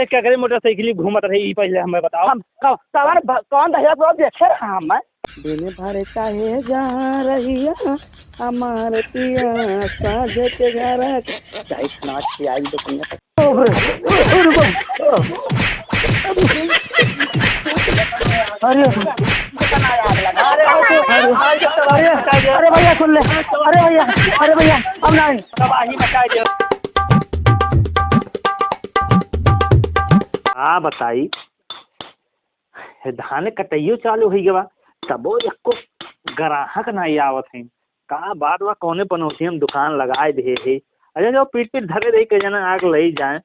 क्या करे मोटरसाइकिल घूमत रही पहले हमें बताओ। हम कौन दहिया को देखे रहा मैं दिन भर चाहे जहाँ रहिया हमारे पिया साझे के घर चाहे खाना खिलाई दुकान अरे भैया सुन ले अरे भैया अब नहीं तबाही मचाई दे। हाँ बताई धान कटइयो चालू हो गया तबो एको ग्राहक नहीं आवत है का बात बा कौने पनौती हम दुकान लगाए दे है। अरे जो पीट पीट धरे रही के जना आग ले जाए।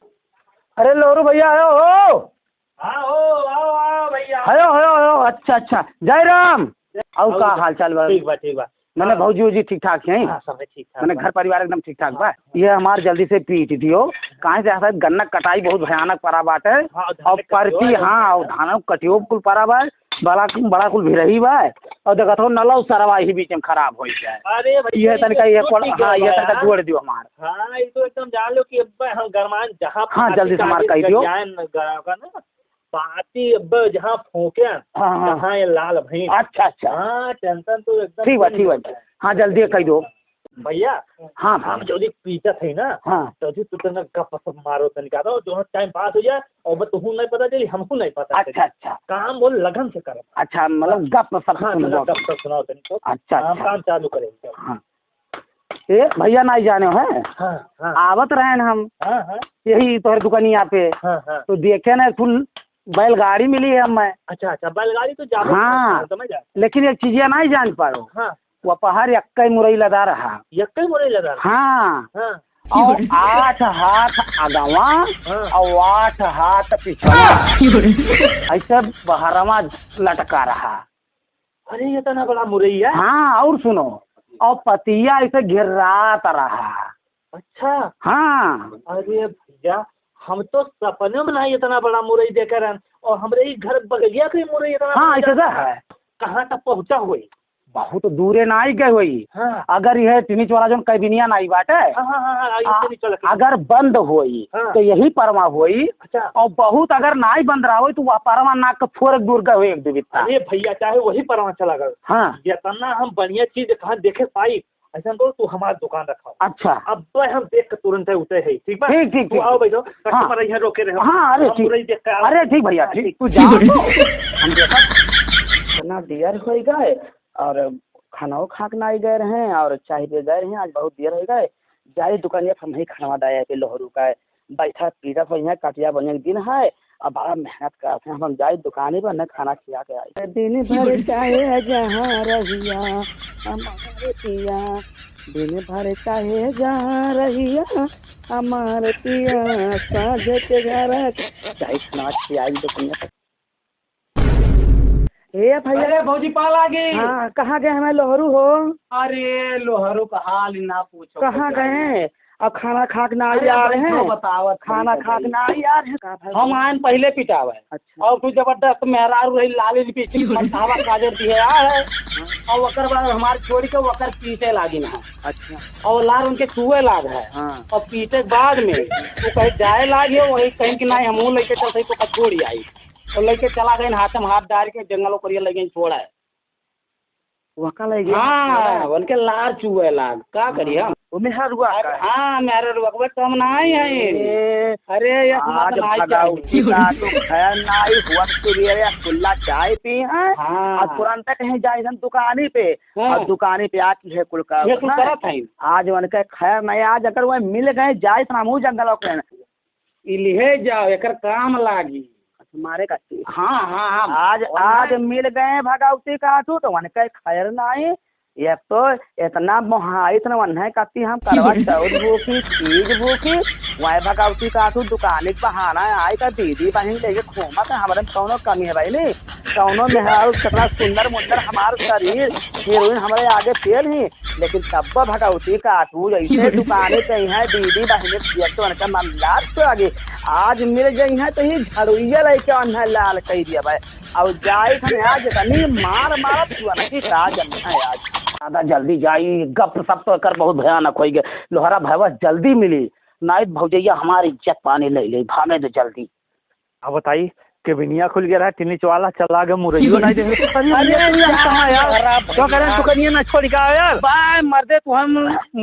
अरे लोरू भैया आयो हो हाँ हो आओ भैया आयो अच्छा जय राम और का हाल चाल बा ठीक बा मैंने भौजी जी ठीक ठाक है हाँ, सब ठीक ठाक मैंने घर परिवार एकदम ठीक ठाक बा। ये हमार जल्दी से पीट दियो कहाँ से ऐसा गन्ना कटाई बहुत भयानक पड़ा बाटे और परती हाँ और धान कटियो कुल पड़ा बा बड़ा कुल भी रही बा और देखा तो नलौ सरवा ही बीच में खराब हो जाए। अरे ये तनिका ये हाँ ये तनिका जोड़ दियो हमार हाँ ये तो एकदम जान लो कि अब हम गरमान जहाँ हाँ जल्दी से हमार कह दियो ना पार्टी अब जहाँ फूके हाँ ये लाल भाई अच्छा हाँ टेंशन तो एकदम ठीक बा हाँ जल्दी कह दो भैया हाँ हम जो पीछे थे ना हाँ तो तू तना गप सप मारो तनिका तो जो टाइम पास हो जाए और बस तू नहीं पता चली हमको नहीं पता। अच्छा काम बोल लगन से करो। अच्छा मतलब गप सप गप सप सुनाओ तनिको। अच्छा काम चालू करेंगे। हाँ ए भैया नहीं जाने हैं हाँ आवत रहे हम हाँ यही तोहर दुकानिया पे हाँ तो देखे ना फुल बैलगाड़ी मिली है हमें। अच्छा बैलगाड़ी तो जा हाँ लेकिन एक चीज नहीं जान पारो हाँ वो पहाड़ यक्कई मुरई लदा रहा यक्कई मुरई लदा हाँ हाँ और 8 हाथ आगवा और 8 हाथ पिछवा ऐसे बहरमा लटका रहा। अरे ये इतना बड़ा मुरई है। हाँ और सुनो और पतिया ऐसे घिरात रहा। अच्छा हाँ अरे भैया हम तो सपने में नहीं इतना बड़ा मुरई देखे रहे और हमारे घर बगलिया के मुरई इतना हाँ ऐसा है कहाँ तक पहुँचा हुई बहुत दूरे ना ही गए हुई। हाँ। अगर यह टिनिच वाला जो कैबिनिया नहीं बाटे अगर बंद हुई तो यही परमा हुई। अच्छा और बहुत अगर नहीं बंद रहा हुई तो वह परमा नाक का फोरक दूर का हुई एक दुबिता। अरे भैया चाहे वही परमा चला गया। हाँ जितना हम बढ़िया चीज कहाँ देखे पाई ऐसा तो तू हमारा दुकान रखा। अच्छा अब हम देख कर तुरंत उठे है। ठीक है ठीक आओ भाई कस्टमर यहाँ रोके रहे। हाँ अरे ठीक भैया ठीक तू जा हम देखा इतना देर हो गए और खाना खा के नहीं गए रहे और चाय पे गए रहे आज बहुत देर हो गए जाए दुकानिया हम ही खाना डाया पे लोहरू का बैठा पीटा तो यहाँ कटिया बने दिन है और बड़ा मेहनत करते हैं हम जाए दुकाने पर न खाना खिला के आए दिन भर चाहे जहाँ रहिया हमारे पिया दिन भर चाहे जहाँ रहिया हमारे पिया साझे के घर चाहे खाना खिलाई दुकानिया भैया भौजी पाल आ गई। हाँ कहाँ गए हमें लोहरू हो। अरे लोहरू का हाल ना पूछो कहाँ गए अब खाना खा के ना आ रहे हैं बतावत खाना खा के ना आ रहे हैं हम आए पहले पिटावे। अच्छा और तू जबरदस्त मेहरा रही लाली पीछे मसावा काजर दिया है और वकर बाद हमारे छोड़ के वकर पीछे लागिन है। अच्छा और लार उनके छुए लाग है। हाँ और पीछे के बाद में तू कहीं जाए लागे वही कहीं कि नहीं हम लेके चलते तो छोड़ी आई और लेके चला गए हाथ में हाथ डाल के जंगलों पर लगे छोड़ा है वका लगे। हाँ उनके लार चुए लाग का करिए हम वो मेरा रुआ हाँ मेरा रुआ कम नहीं है। अरे आज भगाउती का तो खैर नहीं हुआ तो ये खुला चाय पी है और तुरंत कहीं जाए दुकानी पे और दुकानी पे आती है कुल का आज उनके खैर नहीं आज अगर वह मिल गए जाए तो हम जंगलों के ले जाओ एक काम लागी मारे का। हाँ आज मिल गए भगावती का तो उनके खैर नहीं ये तो इतना मोहाइत न है कती हम करवा चौथ भूखी चीज भूखी वह भगावती का तू दुकान बहाना आई का दीदी बहन लेके घूमा था हमारे कौनो कमी है भाई नहीं कौनो मेहरारू कितना सुंदर मुंदर हमारा शरीर हीरोइन हमारे आगे फेल ही लेकिन तब भगवती काटू जैसे दुकाने पे है दीदी बहने तो उनका मामला तो आगे आज मिल गई है तो ये झड़ुइया लेके अन्हा लाल कह दिया भाई अब जाए थे आज तनी मार मार नहीं आज ज्यादा जल्दी जाई गप सब तो कर बहुत भयानक हो गए लोहरा भैया जल्दी मिली नाइट भौजैया हमारी इज्जत पानी ले ले भागे तो जल्दी। अब बताइए कि बिनिया खुल गया है टिनिच वाला चला गया मुरैयो नहीं दे तो करें दुकानिया ना छोड़ के यार बाय मर्दे तो हम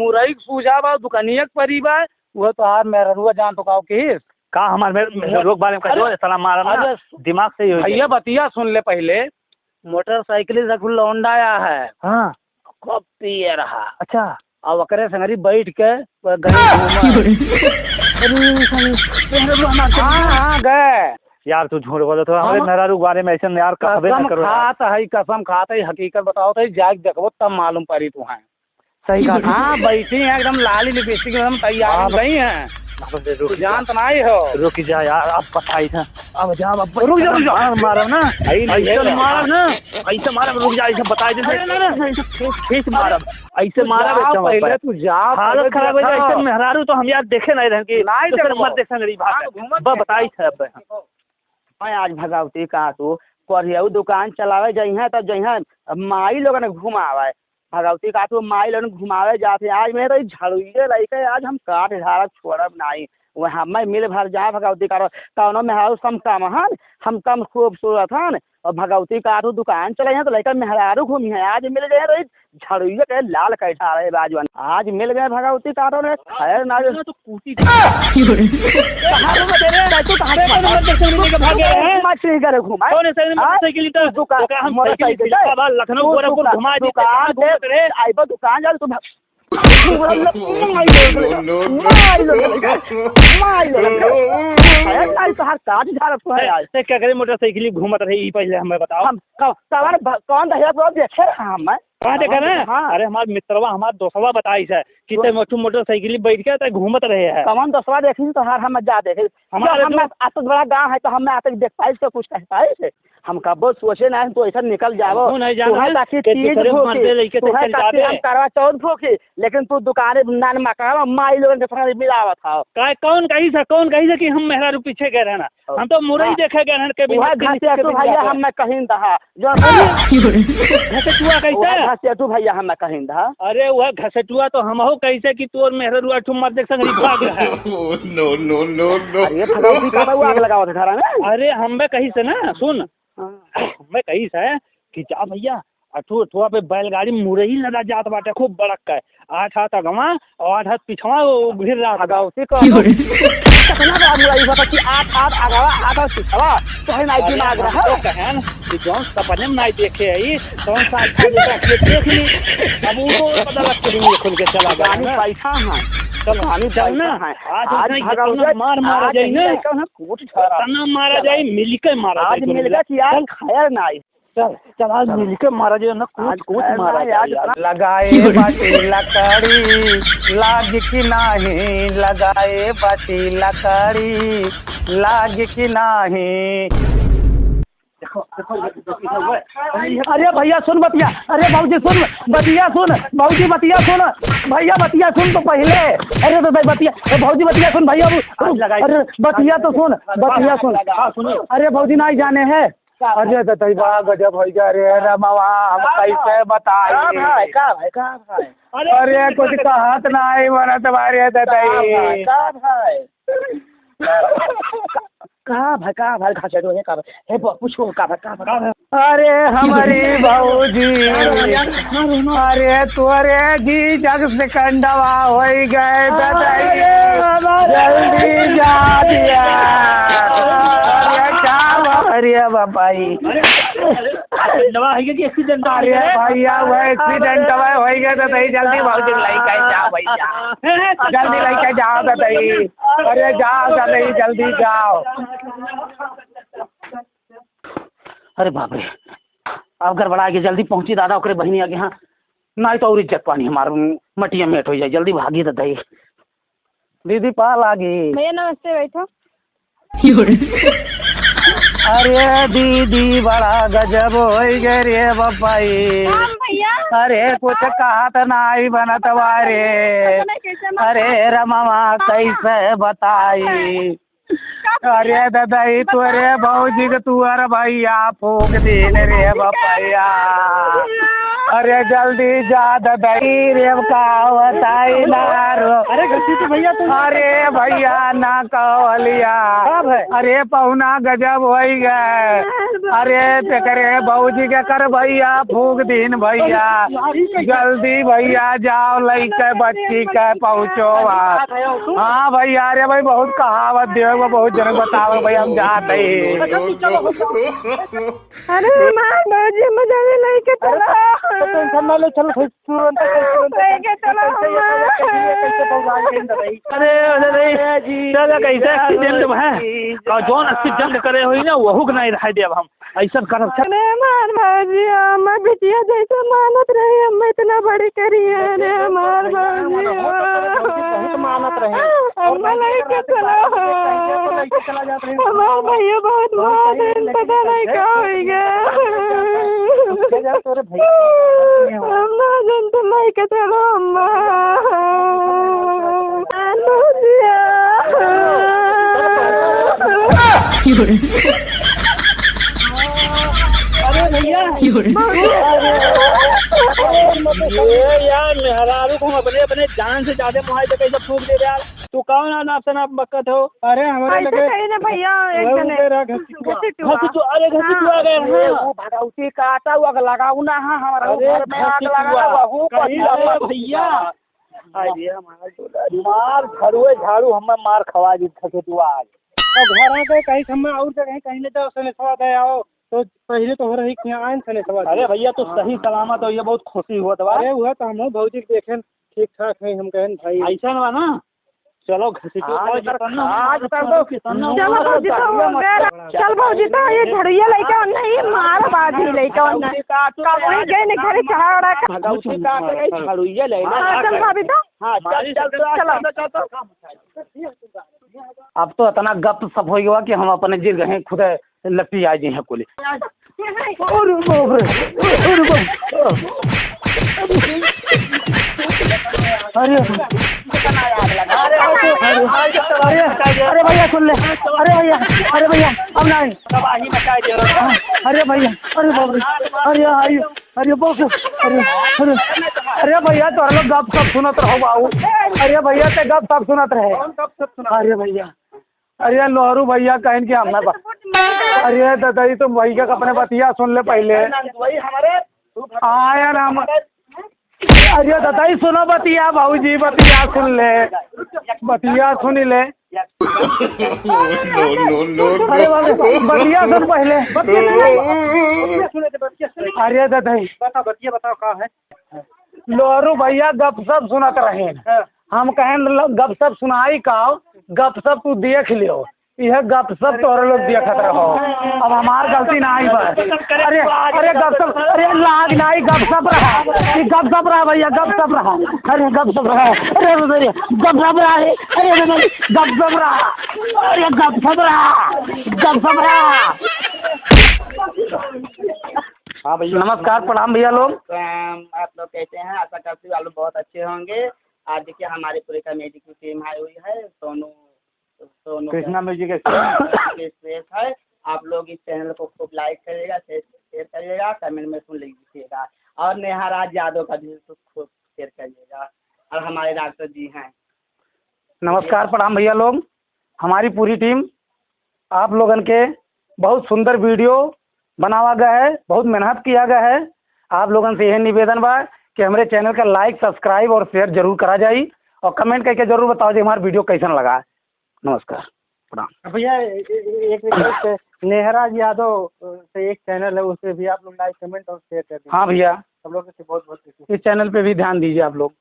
मुरई पूजा बा दुकानिया परी बा वो तो हार मेरा रुआ जान तो काओ की का हमारे मेरे रोग बारे में कहो सलाम मारा ना दिमाग से ही भैया बतिया सुन ले पहले मोटरसाइकिल से लौंडा आया है हाँ कब पिए रहा अच्छा अब अकरे संगरी बैठ के हाँ गए यार तू झूठ बोलो तो हमारे मेहरारू बारे में ऐसे यार कहबे ना करो कसम खाता है हकीकत बताओ तो जाग देखो तब मालूम पड़ी तू है सही कहा हाँ बैठी है एकदम लाली लिपस्टिक एकदम तैयार गई है जान तो नहीं हो रुक जा यार अब बताई था अब जा रुक जा मारो ना ऐसे मारो ना ऐसे मारो रुक जा ऐसे बताई दे खींच मारो ऐसे मारो पहले तू जा हालत खराब हो जाए ऐसे मेहरारू तो हम यार देखे नहीं रहे कि मत देख संगरी बात बताई था अब मैं आज भगवती काटू पढ़िया दुकान चलावे जई है तब जई है माई लोग ने घुमावे भगवती काटू माई लोग घुमावे जाते आज मेरे झड़ुए लइके आज हम काट झाड़ छोड़ब नहीं वह मैं मिल भर जा भगवती काटो कौनो मेहरारू सम कम हन हम कम खूबसूरत हन और भगवती काटू दुकान चले हैं तो लइका मेहरारू घूमी है आज मिल गए तो झड़ुए के लाल कैठा रहे बाजवन आज मिल गए भगवती काटो ने खैर ना तो कूटी लखनऊ गोरखपुर घुमा दुकान जा तू क्या करे मोटरसाइकिल घूमत रही पहले हमें बताओ कौन देखे हम कहाँ देखा ना अरे हमारे मित्रवा हमारे दोस्तवा बताई है कि मोटरसाइकिल बैठ के घूमत रहे हैं कौन दोस्तवा देखी तो हर हम जा देखे हमारे तो बड़ा गाँव है तो हमें आते देख पाई तो कुछ कह पाई हम कब सोचे ना तो ऐसा निकल जाओ करवा चौथ भूखी लेकिन तू दुकाने नान मका माई लोगों के संग मिलावा था कौन कही से कि हम मेहरारू पीछे गए रहना हम तो मुरई देखे गए रहना भैया हम कहीं दहा जो घसेटुआ कैसे घसेटू भैया हम कहीं दहा अरे वह घसेटुआ तो हम हो कैसे कि तोर मेहरारू ठुमर देख संग भाग रहा है आग लगावा था घर में अरे हम कहीं से ना सुन मैं कही है कि जा भैया अठुआ पे बैलगाड़ी मुरई लगा जात बाटे खूब बड़क का 8 हाथ अगवा और 8 हाथ पिछवा घिर रहा था उसी को कितना मुरई होता कि 8 हाथ अगवा 8 हाथ पिछवा तो है ना दिमाग रहा कहन कि कौन सपने में नहीं देखे है कौन सा अच्छा देख ली अब वो पता लग के खुल के चला गया पैसा है कहानी चलना है आज मारा जाए ना मारा जाए मिलकर मारा आज मिलकर कि यार खैर नहीं चल आज मिलकर मारा जाए ना कुछ मारा जाए लगाए बाटी लकड़ी लाग की नहीं लगाए बाटी लकड़ी लाग की नहीं अरे भैया सुन बतिया अरे भाजी सुन बतिया सुन भाजी बतिया सुन भैया बतिया सुन तो पहले अरे तो बतिया भाजी बतिया सुन भैया अरे बतिया तो सुन बतिया सुन अरे भाजी नहीं जाने हैं अरे तो गजब हो गया रे रमावा हम कैसे बताए अरे कुछ कहत नहीं मना तुम्हारे कहा भाई घासेटो है कहा हे पूछो कहा अरे हमारी भाऊजी अरे तोरे जी जग से कंडवा हो गए जल्दी जा दिया अरे बाबाई एक्सीडेंट अरे भैया वो एक्सीडेंट हो गया तो जल्दी भाऊजी लेके जाओ भैया जल्दी लेके जाओ तो अरे जाओ जल्दी जाओ अरे बाप रे अब गड़बड़ा के जल्दी पहुंची दादा ओकरे बहनी आगे हाँ नहीं तो और इज्जत पानी हमार मटिया मेट हो जाए जल्दी भागी तो दही दीदी पा लागी भैया नमस्ते बैठो अरे दीदी बड़ा गजब हो गए रे बपाई। भैया अरे कुछ कहत नाई बनत वारे। अरे रमवा कैसे बताई। अरे ददाई तोरे भौजी के तुअर भैया फूक दिन रे बपैया। अरे जल्दी जा ददाई रे का बताई नारो। अरे घसीटी भैया तुम। अरे भैया ना कहलिया। अरे पहुना गजब हो गए। अरे तेरे भौजी के कर भैया फूक दिन भैया। जल्दी भैया जाओ लइके बच्ची के पहुँचो। हाँ भैया अरे भाई बहुत कहावत देव बहुत जन बताओ भैया हम जाते ही। अरे मां भौजी मुझे भी लेके चलो। चलो तुरंत लेके चलो अरे चलो कैसे एक्सीडेंट है और जौन एक्सीडेंट करे हुई ना वहू के नहीं रह देव हम ऐसा करब। अरे मार भौजी मैं बिटिया जैसे मानत रही हम इतना बड़ी करी है रे मार भौजी मानत रहे हम लेके चलो। हमार भैया बहुत मार पता नहीं क्या हो गया। तोरे भैया हम ना जानते लेके चलो अम्मा। अरे भैया ये यार मेहरारू को अपने अपने जान से ज्यादा मुहाई से कैसे फूक दे यार। तू कौन है नाप से नाप बकत हो। अरे हमारे लगे भैया एक अरे घसीटू आ गए वो भगवती का आटा हुआ लगाऊ ना हमारा घर में आग लगा वहू भैया मार झड़ुए झाड़ू हमें मार खवा दी घसीटू आज घर आके कहीं हमें और कहीं कहीं ले जाओ सने सवा दे आओ तो पहले तो हो रही आयन सने सवा। अरे भैया तो सही सलामत हो ये बहुत खुशी हुआ था। अरे हुआ तो हम भौजी देखें ठीक ठाक है हम कहन भाई ऐसा ना ना चलो घसीटू चल भौजी तो ये झड़िया लेके नहीं मार बाजी लेके नहीं गए नहीं घरे चढ़ा झड़ुया ले चल भाभी तो अब तो इतना गप सप हो गया कि हम अपने जिर गए खुद लपटी आ गए हैं कुल। अरे अरे भैया सुन ले। अरे भैया अब नहीं तबाही मचा दे। अरे भैया अरे बाप रे अरे बाप रे अरे भैया तो लोग गप सप सुनत रहो बाबू। अरे भैया ते गप सप सुनत रहे। अरे भैया अरे लोहरू भैया कहन के हमने अरे दादाई तुम भैया का अपने बतिया सुन ले पहले। आया नाम अरे दादाई सुनो बतिया भाऊजी बतिया सुन ले बतिया सुन ले। अरे बतिया सुन पहले। अरे दादाई बताओ का है। लोहरू भैया गप सप सुनत रहे हम कहें गप सप सुनाई का गप सप तू देख लियो यह गप सप तो लोग देखत रहो अब हमार गलती ना आई बस। अरे अरे गप सप अरे लाग नहीं गप सप रहा भैया गप सप रहा। अरे गप सप रहा अरे गप सप रहा अरे गप सप रहा अरे गप सप रहा। हाँ भैया नमस्कार प्रणाम भैया लोग। आप लोग कैसे हैं। आशा करती हूँ आप लोग बहुत अच्छे होंगे। आज देखिए हमारी पूरी कमेटी की टीम आई हुई है। सोनू कृष्णा म्यूजिक एक्सप्रेस है। आप लोग इस चैनल को खूब लाइक करिएगा शेयर करिएगा कमेंट में सुन लीजिएगा और नेहा राज यादव का भी खूब शेयर करिएगा और हमारे डॉक्टर जी हैं। नमस्कार प्रणाम भैया लोग। हमारी पूरी टीम आप लोगन के बहुत सुंदर वीडियो बनावा गया है बहुत मेहनत किया गया है। आप लोगन से यह निवेदन बा कि हमारे चैनल का लाइक सब्सक्राइब और शेयर जरूर करा जाए और कमेंट करके जरूर बताओ जी हमारा वीडियो कैसा लगा। नमस्कार प्रणाम भैया एक नेहराज यादव से एक चैनल है उस पर भी आप लोग लाइक कमेंट और शेयर कर दीजिए। हाँ भैया सब लोग से बहुत इस चैनल पे भी ध्यान दीजिए आप लोग।